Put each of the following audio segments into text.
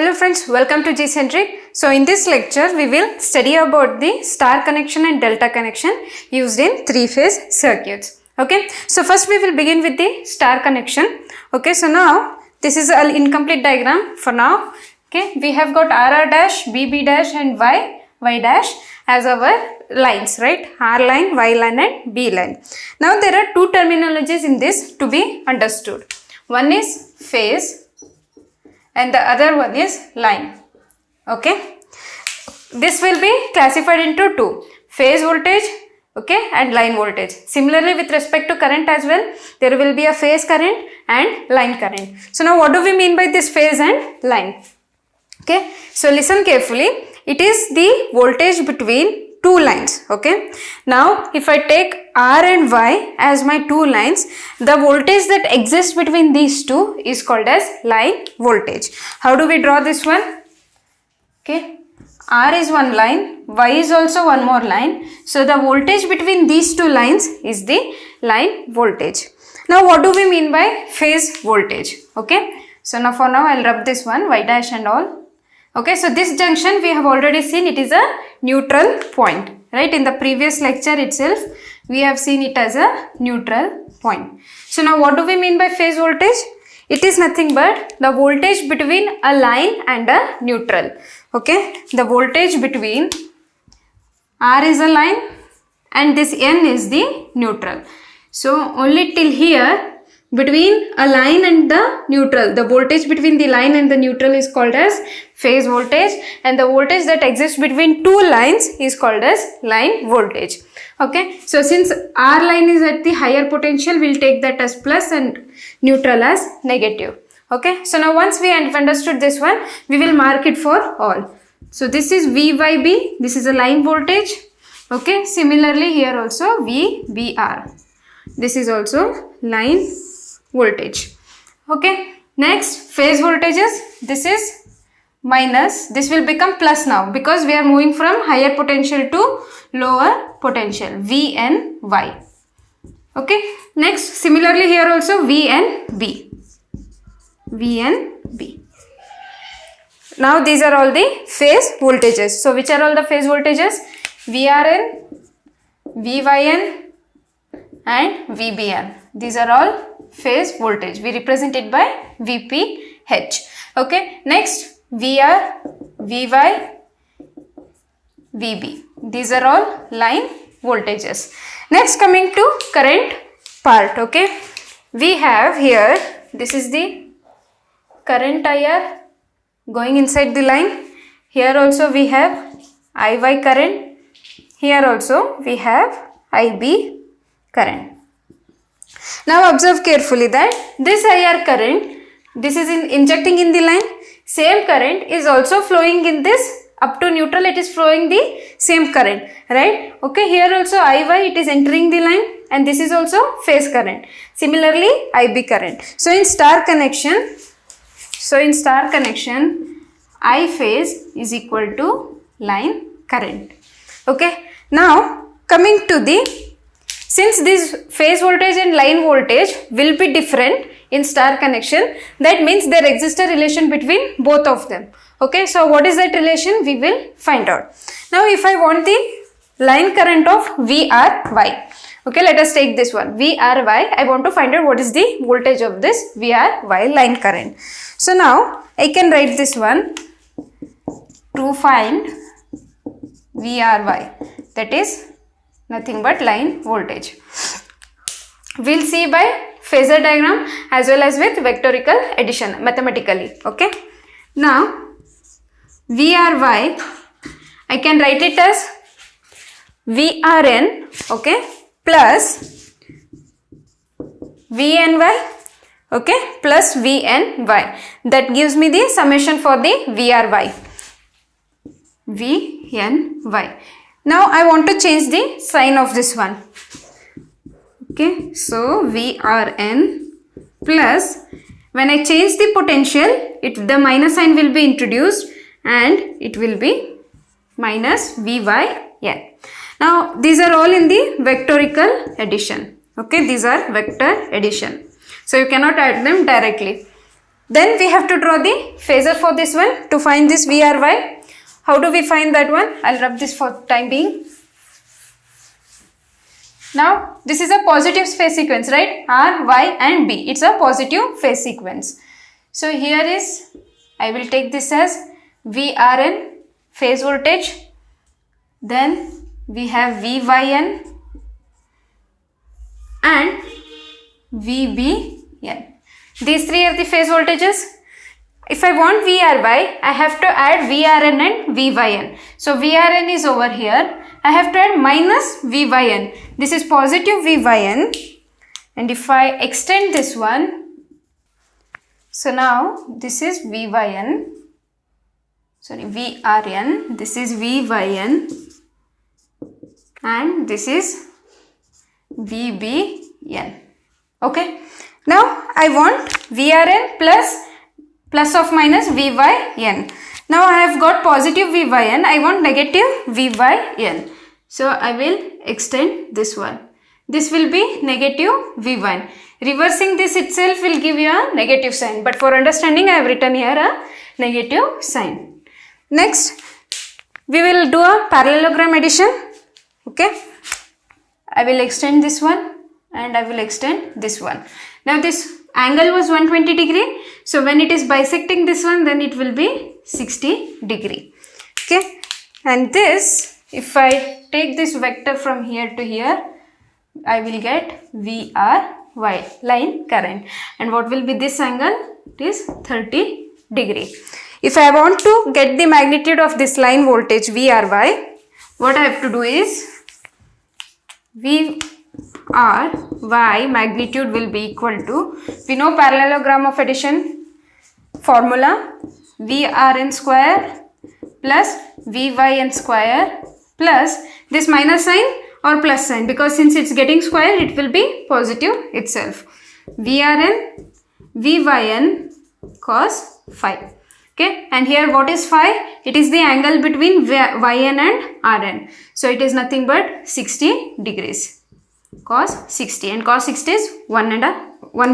Hello friends, welcome to G-Centric. So in this lecture, we will study about the star connection and delta connection used in three-phase circuits. Okay, so first we will begin with the star connection. Okay, so now this is an incomplete diagram for now. Okay, we have got RR dash, BB dash and Y dash as our lines, right? R line, Y line and B line. Now there are two terminologies in this to be understood. One is phase and the other one is line. Okay, this will be classified into two: phase voltage, okay, and line voltage. Similarly, with respect to current as well, there will be a phase current and line current. So now what do we mean by this phase and line? Okay, so listen carefully. It is the voltage between two lines. Okay, now if I take R and Y as my two lines, the voltage that exists between these two is called as line voltage. How do we draw this one? Okay, R is one line, Y is also one more line, so the voltage between these two lines is the line voltage. Now what do we mean by phase voltage? Okay, so now for now I'll rub this one, Y dash and all. Okay, so this junction we have already seen, it is a neutral point, right? In the previous lecture itself, we have seen it as a neutral point. So now what do we mean by phase voltage? It is nothing but the voltage between a line and a neutral. Okay, the voltage between R is a line and this N is the neutral. So only till here, between a line and the neutral, the voltage between the line and the neutral is called as phase voltage, and the voltage that exists between two lines is called as line voltage. Okay, so since R line is at the higher potential, we'll take that as plus and neutral as negative. Okay, so now once we have understood this one, we will mark it for all. So this is VYB, this is a line voltage. Okay, similarly here also VBR, this is also line voltage. Okay, next phase voltages, this is minus, this will become plus now because we are moving from higher potential to lower potential, VNY. Okay, next similarly here also VNB. Now these are all the phase voltages. So which are all the phase voltages? VRN, VYN and VBN. These are all phase voltage. We represent it by VPH. Okay, next VR, VY, VB. These are all line voltages. Next, coming to current part. Okay, we have here, this is the current IR going inside the line. Here also we have IY current. Here also we have IB current. Now observe carefully that this IR current, this is injecting in the line, same current is also flowing in this up to neutral, it is flowing the same current, right? Okay, here also IY, it is entering the line and this is also phase current. Similarly IB current. So in star connection, I phase is equal to line current. Okay, now coming to the, since this phase voltage and line voltage will be different in star connection, that means there exists a relation between both of them. Okay, so what is that relation? We will find out. Now if I want the line current of VRY, okay, let us take this one, VRY. I want to find out what is the voltage of this VRY line current. So now I can write this one to find VRY, that is nothing but line voltage. We'll see by phasor diagram as well as with vectorical addition mathematically. Okay, now VRY, I can write it as VRN, okay, plus VNY, okay, plus VNY. That gives me the summation for the VRY. Now I want to change the sign of this one. Okay, so VRN plus, when I change the potential, the minus sign will be introduced and it will be minus VYN. Now these are all in the vectorical addition. Okay, these are vector addition. So you cannot add them directly. Then we have to draw the phasor for this one to find this VRY. How do we find that one? I'll rub this for time being. Now this is a positive phase sequence, right? R, Y and B. It's a positive phase sequence. So here is, I will take this as VRN, phase voltage. Then we have VYN and VBN. These three are the phase voltages. If I want VRY, I have to add VRN and VYN. So VRN is over here. I have to add minus VYN. This is positive VYN. And if I extend this one, so now this is VYN. Sorry, VRN. This is VYN. And this is VBN. Okay. Now I want VRN plus of minus VYN. Now I have got positive VYN. I want negative VYN. So I will extend this one. This will be negative V1. Reversing this itself will give you a negative sign. But for understanding, I have written here a negative sign. Next, we will do a parallelogram addition. Okay. I will extend this one and I will extend this one. Now this angle was 120 degree. So when it is bisecting this one, then it will be 60 degree. Okay. And this, if I take this vector from here to here, I will get VRY, line current. And what will be this angle? It is 30 degree. If I want to get the magnitude of this line voltage VRY, what I have to do is VRY magnitude will be equal to, we know parallelogram of addition formula, VRN square plus VYN square plus this minus sign or plus sign, because since it's getting square, it will be positive itself. VRN, VYN cos phi. Okay, and here what is phi? It is the angle between YN and RN. So it is nothing but 60 degrees. Cos 60, and cos 60 is 1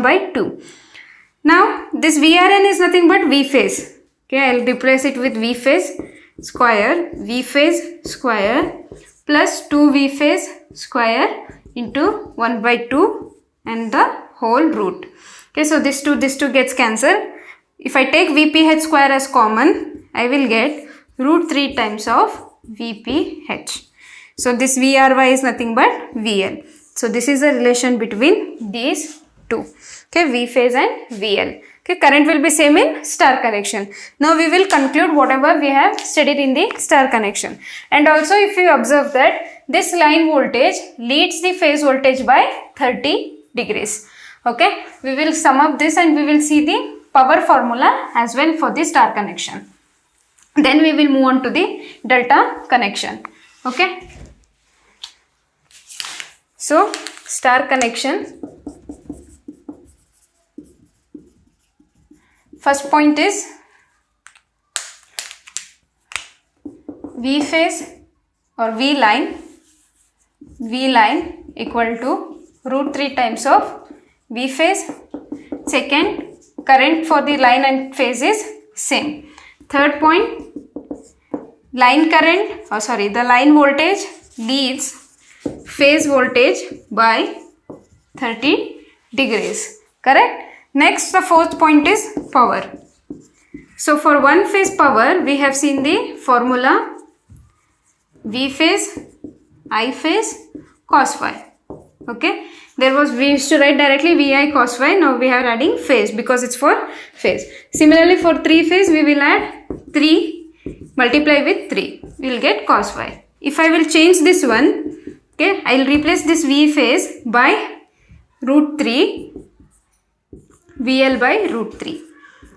by 2. Now this VRN is nothing but V phase. Okay, I will replace it with V phase square, V phase square plus 2V phase square into 1 by 2 and the whole root. Okay, so this 2 gets cancelled. If I take VPH square as common, I will get root 3 times of VPH. So this VRY is nothing but VL. So this is the relation between these two. Okay, V phase and VL. Okay, current will be same in star connection. Now we will conclude whatever we have studied in the star connection. And also if you observe that this line voltage leads the phase voltage by 30 degrees. Okay, we will sum up this and we will see the power formula as well for the star connection. Then we will move on to the delta connection. Okay. So star connection. First point is V phase or V line equal to root 3 times of V phase. Second, current for the line and phase is same. Third point, the line voltage leads phase voltage by 30 degrees. Correct? Next, the fourth point is power. So for one phase power, we have seen the formula V phase, I phase, cos phi. Okay. We used to write directly VI cos phi. Now we are adding phase because it's for phase. Similarly, for 3 phase, we will add 3, multiply with 3. We will get cos phi. If I will change this one, okay, I will replace this V phase by root 3. VL by root 3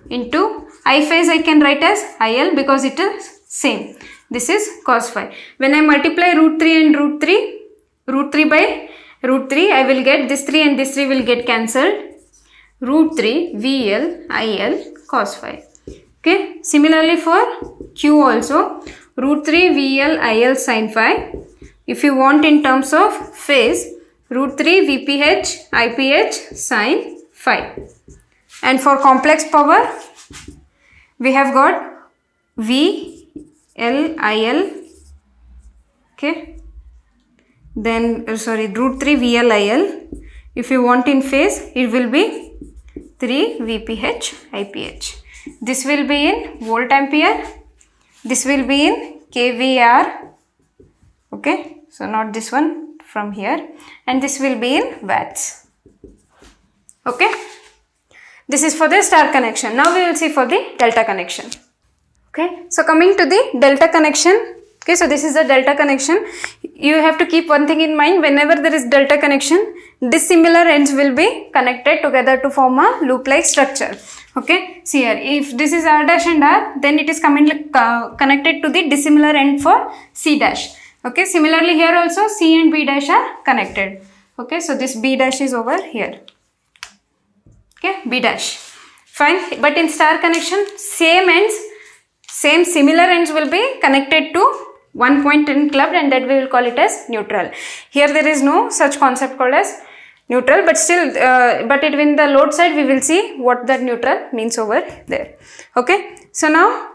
into I phase I can write as IL because it is same. This is cos phi. When I multiply root 3 and root 3 by root 3, I will get this 3 and this 3 will get cancelled. Root 3 VL IL cos phi. Okay. Similarly for Q also, root 3 VL IL sin phi. If you want in terms of phase, root 3 VPH IPH sin phi. And for complex power, we have got VLIL, okay, then root 3 VLIL. If you want in phase, it will be 3 VPH IPH. This will be in volt ampere, this will be in kVAR, okay, so not this one from here, and this will be in watts, okay. This is for the star connection. Now we will see for the delta connection. Okay, so coming to the delta connection. Okay, so this is the delta connection. You have to keep one thing in mind: whenever there is delta connection, dissimilar ends will be connected together to form a loop-like structure. Okay, see here, if this is R dash and R, then it is connected to the dissimilar end for C dash. Okay, similarly here also C and B dash are connected. Okay, so this B dash is over here. Okay, B dash, fine. But in star connection, same ends, similar ends will be connected to one point in clubbed, and that we will call it as neutral. Here there is no such concept called as neutral, but still, but in the load side we will see what that neutral means over there. Okay, so now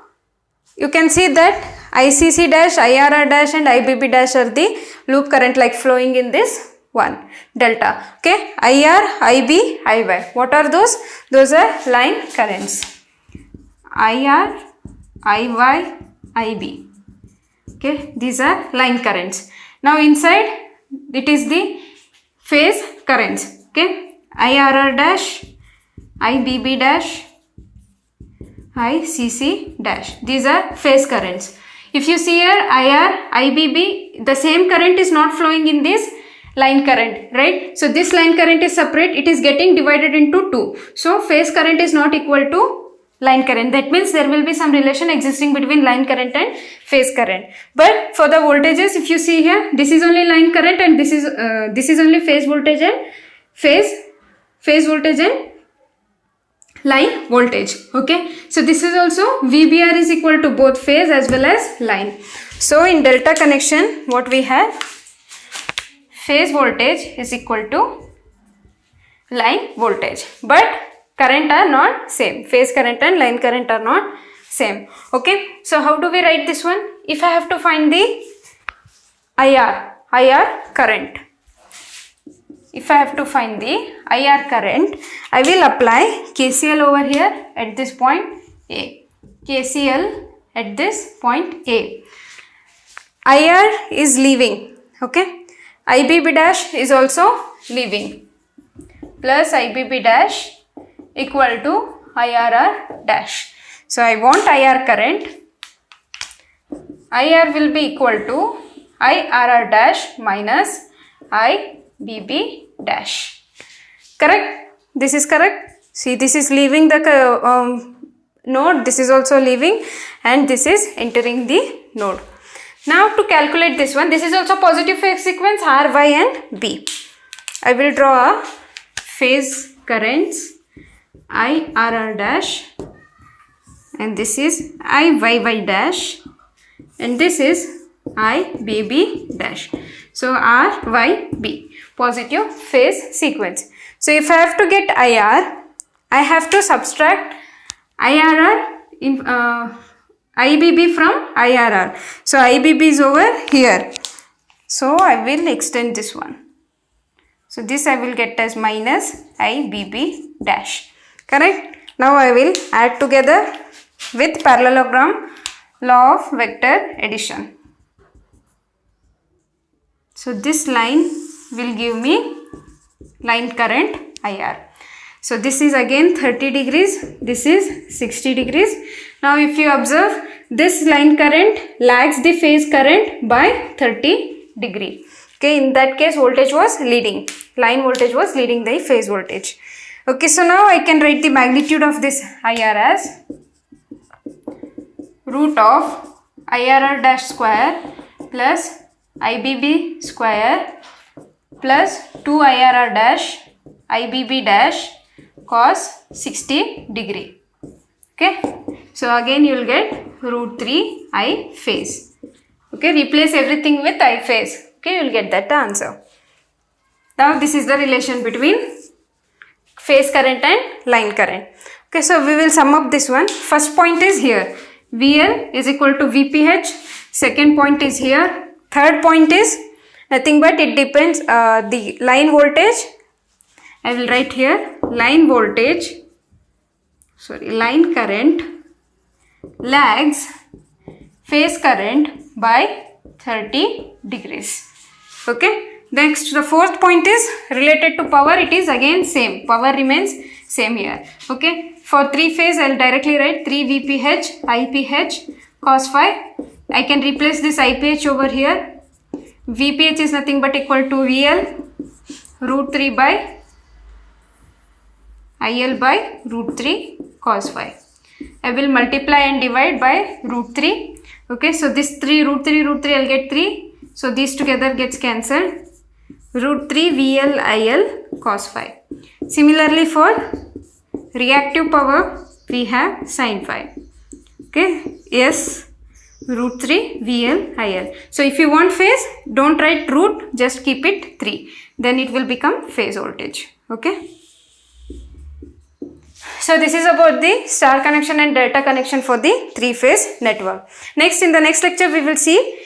you can see that ICC dash, IRR dash and IBB dash are the loop current like flowing in this one delta. Okay, IR, IB, IY. What are those? Those are line currents. IR, IY, IB. Okay, these are line currents. Now inside it is the phase currents. Okay, IRR dash, IBB dash, ICC dash. These are phase currents. If you see here IR, IBB, the same current is not flowing in this line current, right? So this line current is separate, it is getting divided into two. So phase current is not equal to line current. That means there will be some relation existing between line current and phase current. But for the voltages, if you see here, this is only line current and this is only phase voltage and phase voltage and line voltage. Okay, so this is also VBR is equal to both phase as well as line. So in delta connection, what we have, phase voltage is equal to line voltage, but current are not same. Phase current and line current are not same. Okay, so how do we write this one? If I have to find the IR current, if I have to find the IR current, I will apply KCL over here at this point A. KCL at this point A. IR is leaving. Okay, IBB dash is also leaving, plus IBB dash equal to IRR dash. So I want IR current. IR will be equal to IRR dash minus IBB dash. Correct? This is correct. See, this is leaving the node, this is also leaving, and this is entering the node. Now to calculate this one, this is also positive phase sequence R, Y and B. I will draw a phase currents IRR dash, and this is IYY dash, and this is IBB dash. So R, Y, B, positive phase sequence. So if I have to get IR, I have to subtract IRR in IBB from IRR. So IBB is over here. So I will extend this one. So this I will get as minus IBB dash. Correct? Now I will add together with parallelogram law of vector addition. So this line will give me line current IR. So this is again 30 degrees, this is 60 degrees. Now if you observe, this line current lags the phase current by 30 degree. Okay, in that case voltage was leading, line voltage was leading the phase voltage. Okay, so now I can write the magnitude of this IR as root of IRR dash square plus IBB square plus 2 IRR dash IBB dash cos 60 degree. Okay, so again you will get root 3 I phase. Okay, replace everything with I phase. Okay, you will get that answer. Now this is the relation between phase current and line current. Okay, so we will sum up this one. First point is here, VL is equal to VPH. Second point is here. Third point is nothing but it depends the line voltage. I will write here line voltage, line current lags phase current by 30 degrees. Okay. Next, the fourth point is related to power. It is again same. Power remains same here. Okay. For 3 phase, I will directly write 3 VPH, IPH, cos phi. I can replace this IPH over here. VPH is nothing but equal to VL root 3 by IL by root 3 cos phi. I will multiply and divide by root 3. Okay. So this 3 root 3 I will get 3. So these together gets cancelled. Root 3 VL IL cos phi. Similarly for reactive power we have sin phi. Okay, yes, root 3 VL IL. So if you want phase, don't write root, just keep it 3. Then it will become phase voltage. Okay. So this is about the star connection and delta connection for the 3-phase network. Next, in the next lecture we will see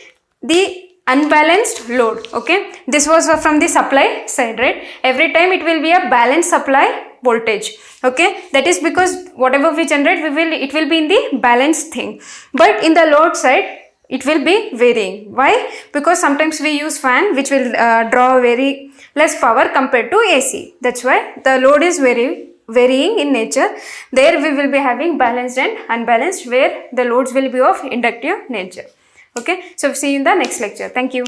the unbalanced load. Okay, this was from the supply side, right? Every time it will be a balanced supply voltage. Okay, that is because whatever we generate, it will be in the balanced thing. But in the load side, it will be varying. Why? Because sometimes we use fan which will draw very less power compared to AC. That's why the load is varying in nature. There we will be having balanced and unbalanced, where the loads will be of inductive nature. Okay, so see you in the next lecture. Thank you.